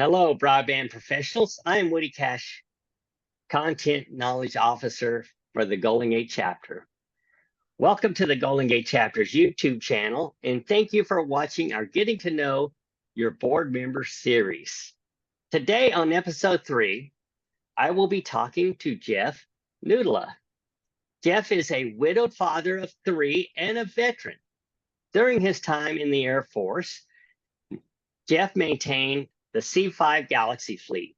Hello, broadband professionals. I am Woody Cash, Content Knowledge Officer for the Golden Gate Chapter. Welcome to the Golden Gate Chapter's YouTube channel, and thank you for watching our Getting to Know Your Board Member series. Today on episode 3, I will be talking to Jeff Knutilla. Jeff is a widowed father of 3 and a veteran. During his time in the Air Force, Jeff maintained the C-5 Galaxy fleet.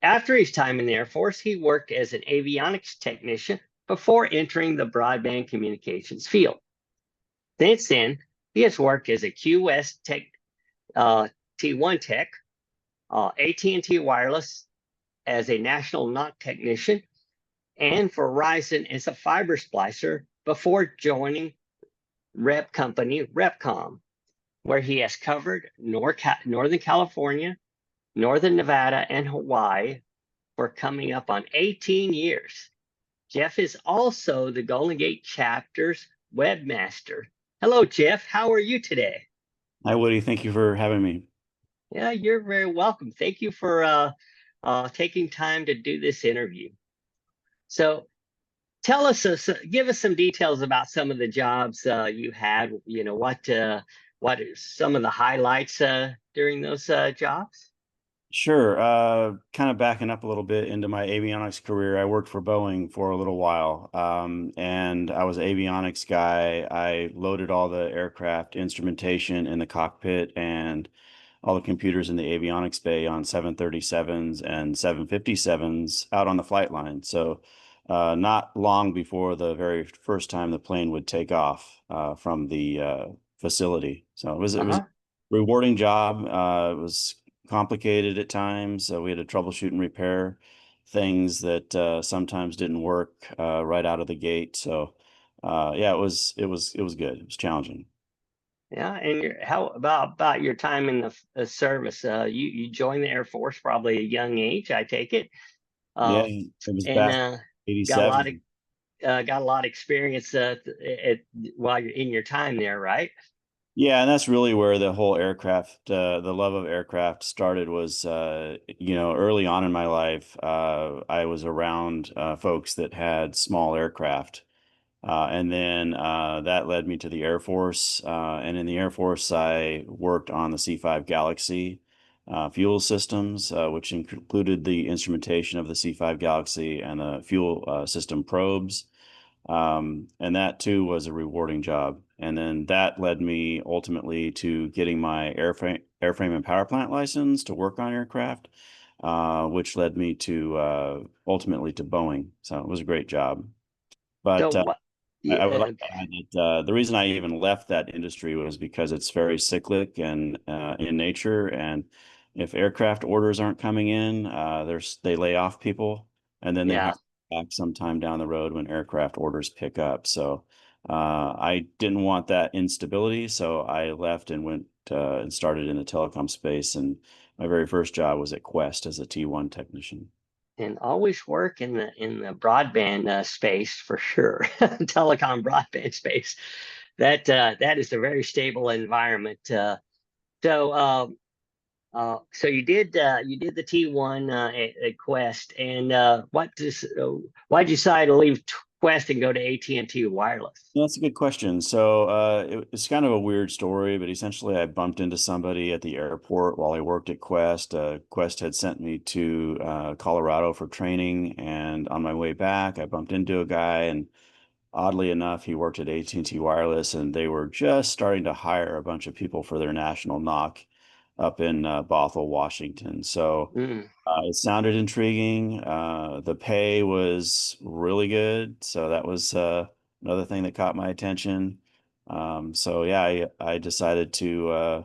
After his time in the Air Force, he worked as an avionics technician before entering the broadband communications field. Since then, he has worked as a QS tech, T1 tech, AT&T Wireless as a national NOC technician, and for Verizon as a fiber splicer before joining rep company Repcom, where he has covered Northern California, Northern Nevada, and Hawaii for coming up on 18 years. Jeff is also the Golden Gate Chapter's webmaster. Hello, Jeff. How are you today? Hi, Woody. Thank you for having me. Yeah, you're very welcome. Thank you for taking time to do this interview. So tell us, give us some details about some of the jobs you had. You know, what is some of the highlights during those jobs? Sure. Kind of backing up a little bit into my avionics career, I worked for Boeing for a little while, and I was an avionics guy. I loaded all the aircraft instrumentation in the cockpit and all the computers in the avionics bay on 737s and 757s out on the flight line. So not long before the very first time the plane would take off from the facility. So it was a rewarding job. It was complicated at times. We had to troubleshoot and repair things that sometimes didn't work right out of the gate. So yeah, it was good. It was challenging. Yeah, and how about your time in the service? You joined the Air Force probably a young age, I take it, Yeah, uh, it was and back got a lot of 87. experience while you're in your time there, right? Yeah, and that's really where the whole aircraft, the love of aircraft started was, early on in my life, I was around folks that had small aircraft. And then that led me to the Air Force. And in the Air Force, I worked on the C-5 Galaxy fuel systems, which included the instrumentation of the C-5 Galaxy and the fuel system probes. And that too was a rewarding job. And then that led me ultimately to getting my airframe and power plant license to work on aircraft, which led me to ultimately to Boeing. So it was a great job. So But what? I would Yeah, like to add that the reason I even left that industry was because it's very cyclic and in nature. And if aircraft orders aren't coming in, they lay off people, and then they hire yeah, back sometime down the road when aircraft orders pick up. So I didn't want that instability, so I left and went and started in the telecom space. And my very first job was at Quest as a T1 technician. and always work in the broadband space for sure, telecom broadband space. That is a very stable environment. So. So you did the T1 at Quest, and why'd you decide to leave Quest and go to AT&T Wireless? That's a good question. So it's kind of a weird story, but essentially I bumped into somebody at the airport while I worked at Quest. Quest had sent me to Colorado for training, and on my way back, I bumped into a guy, and oddly enough, he worked at AT&T Wireless, and they were just starting to hire a bunch of people for their national NOC up in Bothell, Washington. So Mm. it sounded intriguing. The pay was really good, so that was another thing that caught my attention. So yeah, I decided to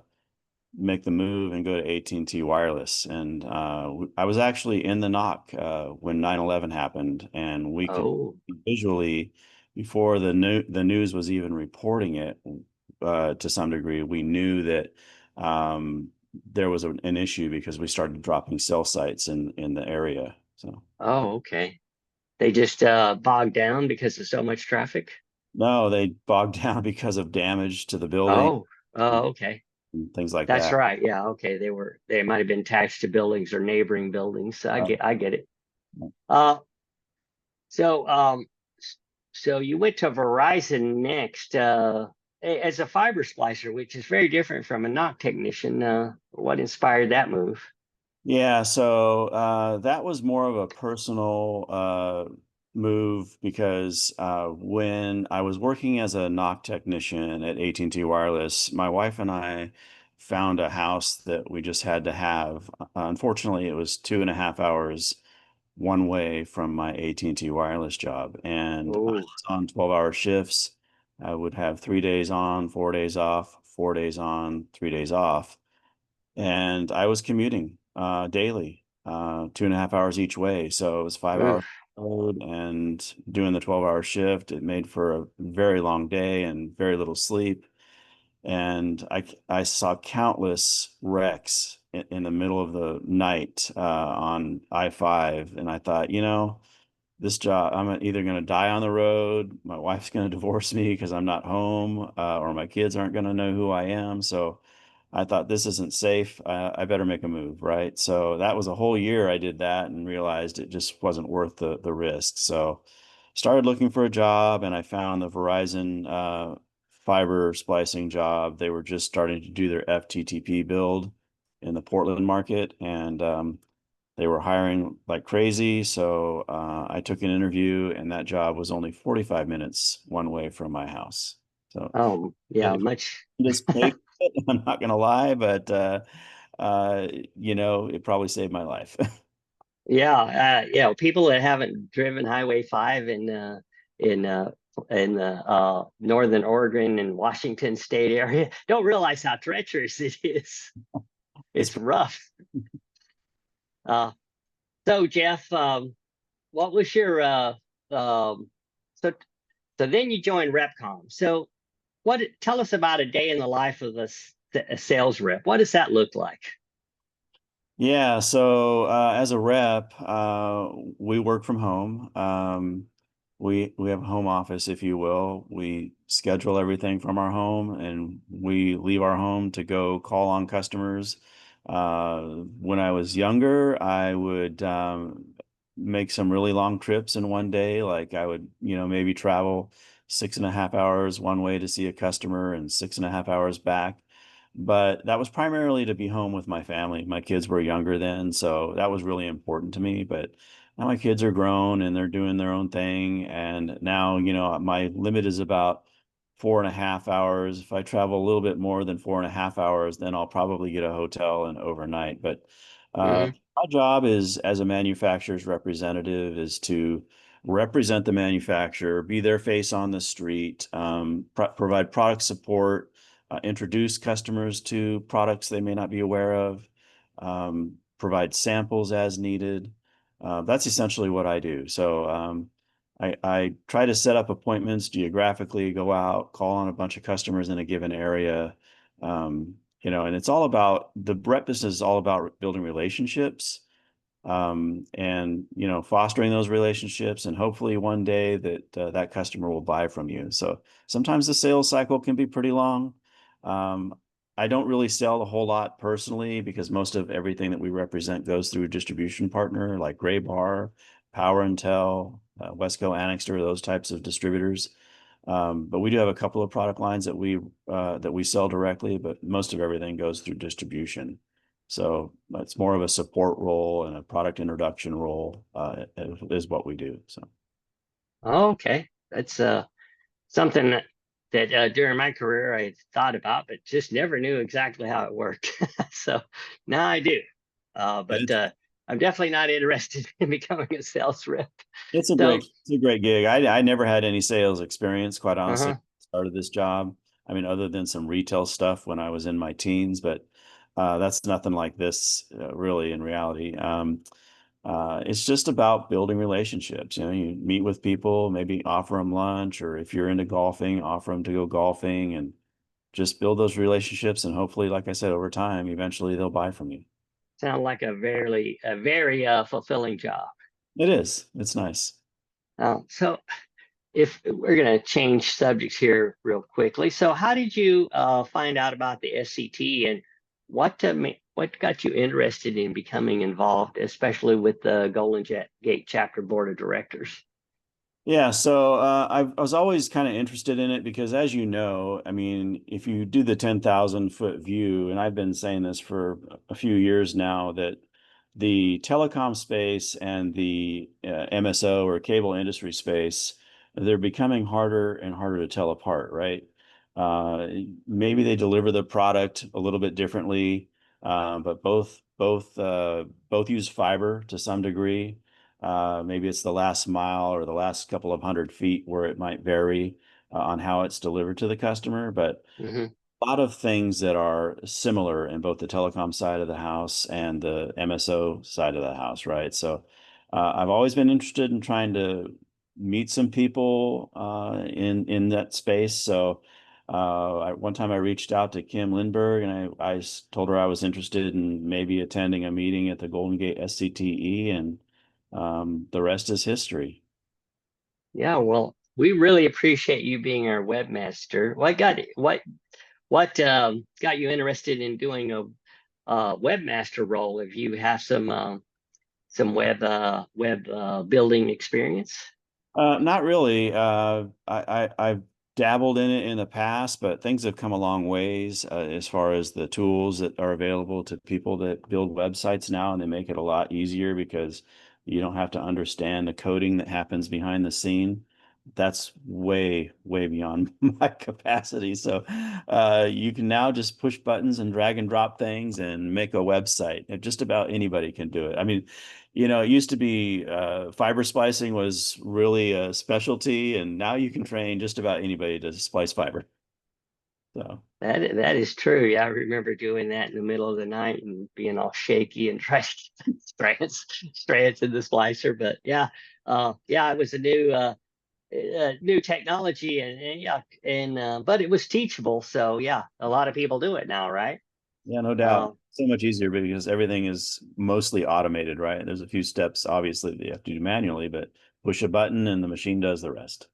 make the move and go to AT&T Wireless, and I was actually in the knock when 9/11 happened, and we could Oh, visually, before the news was even reporting it, to some degree, we knew that there was an issue because we started dropping cell sites in the area. So oh, okay. They just bogged down because of so much traffic. no, they bogged down because of damage to the building. Oh, oh, okay. and things like That's that. right. Yeah. Okay. They might have been attached to buildings or neighboring buildings. So Uh, I get it. Uh, so, so you went to Verizon next, as a fiber splicer, which is very different from a knock technician. What inspired that move? Yeah, so that was more of a personal move because when I was working as a knock technician at AT&T Wireless, my wife and I found a house that we just had to have. Unfortunately, it was 2.5 hours one way from my AT&T Wireless job, and I Oh, was on 12-hour shifts. I would have 3 days on, 4 days off, 4 days on, 3 days off, and I was commuting daily, 2.5 hours each way. So it was 5 hours oof. on the road and doing the 12-hour shift. It made for a very long day and very little sleep. And I saw countless wrecks in the middle of the night on I-5. And I thought, this job, I'm either going to die on the road, my wife's going to divorce me because I'm not home, or my kids aren't going to know who I am. So I thought this isn't safe. I better make a move, right? So that was a whole year I did that and realized it just wasn't worth the risk. So started looking for a job, and I found the Verizon fiber splicing job. They were just starting to do their FTTP build in the Portland market, and they were hiring like crazy. So I took an interview, and that job was only 45 minutes one way from my house. So Yeah, it much. just paid. I'm not gonna lie, but uh, it probably saved my life. Yeah, yeah. People that haven't driven Highway 5 in in the northern Oregon and Washington State area don't realize how treacherous it is. It's It's rough. Uh, so Jeff, what was your so so then you joined Repcom. So tell us about a day in the life of a sales rep. What does that look like? Yeah, so as a rep, we work from home. We have a home office, if you will. We schedule everything from our home, and we leave our home to go call on customers. When I was younger, I would make some really long trips in one day. Like I would, maybe travel 6.5 hours one way to see a customer and 6.5 hours back, but that was primarily to be home with my family. My kids were younger then, so that was really important to me. But now my kids are grown and they're doing their own thing. And now, my limit is about 4.5 hours. If I travel a little bit more than 4.5 hours, then I'll probably get a hotel and overnight. But Hmm. my job is as a manufacturer's representative is to represent the manufacturer, be their face on the street, provide product support, introduce customers to products they may not be aware of, provide samples as needed. That's essentially what I do. So I try to set up appointments geographically, go out, call on a bunch of customers in a given area. And it's all about the rep business is all about building relationships, and fostering those relationships, and hopefully one day that that customer will buy from you. So sometimes the sales cycle can be pretty long. um, I don't really sell a whole lot personally because most of everything that we represent goes through a distribution partner like Gray Bar, Power Intel, Wesco Annixter, those types of distributors. But we do have a couple of product lines that we sell directly, but most of everything goes through distribution. So it's more of a support role and a product introduction role, is what we do. So Okay, that's something that during my career I had thought about, but just never knew exactly how it worked. So now I do. But it's I'm definitely not interested in becoming a sales rep. it's a So, great gig. I never had any sales experience, quite honestly. uh-huh. Started this job. I mean, other than some retail stuff when I was in my teens, but that's nothing like this, really, in reality. It's just about building relationships. You meet with people, maybe offer them lunch, or if you're into golfing, offer them to go golfing, and just build those relationships. And hopefully, like I said, over time, eventually they'll buy from you. Sound like a very fulfilling job. It is. It's nice. So if we're going to change subjects here real quickly. So how did you find out about the SCT, and what got you interested in becoming involved, especially with the Gate Chapter Board of Directors? Yeah, so I was always kind of interested in it because, as you know, I mean, if you do the 10,000-foot view, and I've been saying this for a few years now, that the telecom space and the MSO or cable industry space, they're becoming harder and harder to tell apart, right? Uh, Maybe they deliver the product a little bit differently, but both use fiber to some degree. Maybe it's the last mile or the last couple of 100 feet where it might vary on how it's delivered to the customer. But Hmm. a lot of things that are similar in both the telecom side of the house and the MSO side of the house, right? So I've always been interested in trying to meet some people in that space. So one time I reached out to Kim Lindberg and told her I was interested in maybe attending a meeting at the Golden Gate SCTE, and the rest is history. Yeah, well, we really appreciate you being our webmaster. What got you interested in doing a webmaster role? If you have some web building experience? Not really. I've dabbled in it in the past, but things have come a long ways as far as the tools that are available to people that build websites now, and they make it a lot easier because you don't have to understand the coding that happens behind the scene. That's way, way beyond my capacity. So you can now just push buttons and drag and drop things and make a website. And just about anybody can do it. I mean, it used to be fiber splicing was really a specialty, and now you can train just about anybody to splice fiber. So, That is true. Yeah, I remember doing that in the middle of the night and being all shaky and trying to get strands in the splicer. But yeah, it was a new technology, and yeah, and but it was teachable. So yeah, a lot of people do it now, right? yeah, no doubt. Um, So much easier because everything is mostly automated, right? There's a few steps, obviously, that you have to do manually, but push a button and the machine does the rest.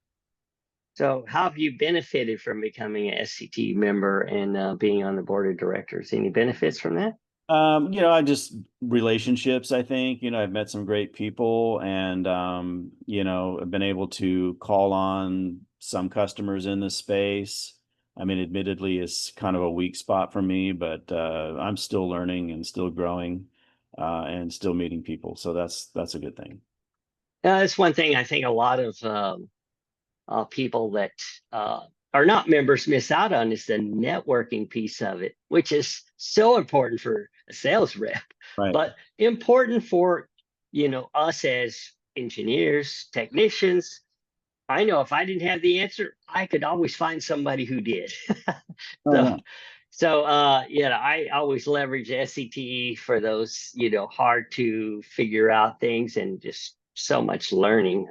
so how have you benefited from becoming an SCT member and being on the board of directors? Any benefits from that? I just relationships, I think, I've met some great people, and I've been able to call on some customers in this space. I mean, admittedly, it's kind of a weak spot for me, but I'm still learning and still growing, and still meeting people. So that's a good thing. That's one thing I think a lot of people that uh, are not members miss out on is the networking piece of it, which is so important for a sales rep, Right. but important for us as engineers, technicians. I know if I didn't have the answer, I could always find somebody who did. Oh, So yeah. I always leverage SCTE for those, hard to figure out things, and just so much learning.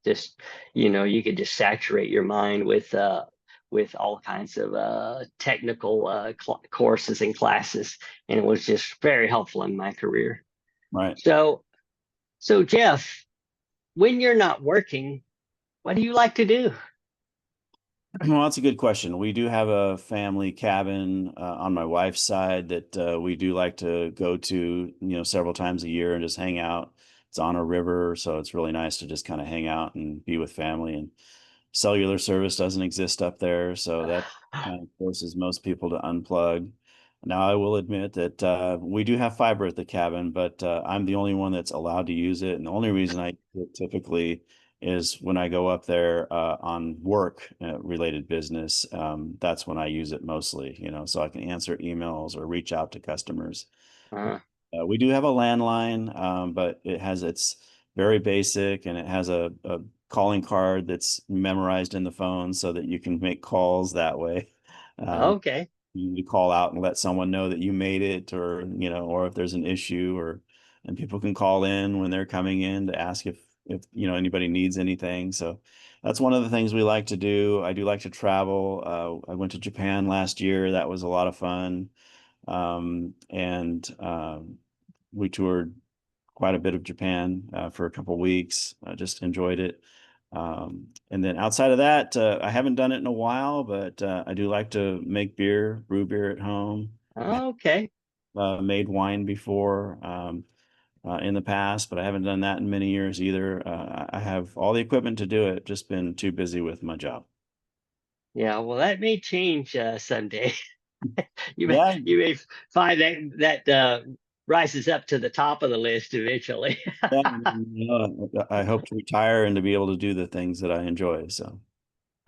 Just, you could just saturate your mind with all kinds of technical courses and classes. And it was just very helpful in my career. Right. So, so Jeff, when you're not working, what do you like to do? Well, that's a good question. We do have a family cabin on my wife's side that we do like to go to, several times a year and just hang out. It's on a river, so it's really nice to just kind of hang out and be with family. And cellular service doesn't exist up there, so that kind of forces most people to unplug. Now, I will admit that we do have fiber at the cabin, but I'm the only one that's allowed to use it. And the only reason I use it typically is when I go up there on work related business. That's when I use it mostly, so I can answer emails or reach out to customers. Uh, We do have a landline, but it's very basic, and it has a calling card that's memorized in the phone so that you can make calls that way. Um, okay. you need to call out and let someone know that you made it, or if there's an issue, and people can call in when they're coming in to ask if anybody needs anything. So that's one of the things we like to do. I do like to travel. I went to Japan last year. That was a lot of fun. And we toured quite a bit of Japan for a couple weeks. I just enjoyed it. And then outside of that, I haven't done it in a while, but I do like to make brew beer at home. Okay. Made wine before in the past, but I haven't done that in many years either. I have all the equipment to do it, just been too busy with my job. Yeah, well, that may change someday. You may Yeah, you may find that rises up to the top of the list eventually. yeah. I hope to retire and to be able to do the things that I enjoy. So.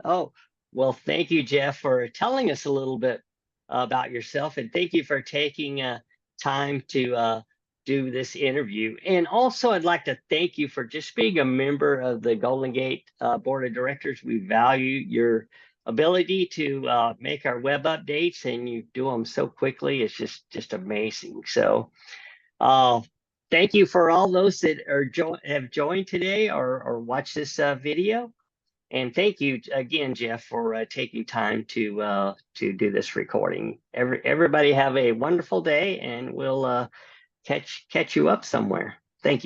Oh, well, thank you, Jeff, for telling us a little bit about yourself, and thank you for taking time to do this interview. And also, I'd like to thank you for just being a member of the Golden Gate Board of Directors. We value your ability to make our web updates, and you do them so quickly. It's just amazing. So, uh, thank you for all those that are have joined today or watched this video. And thank you again, Jeff, for taking time to do this recording. Everybody have a wonderful day, and we'll catch you up somewhere. Thank you.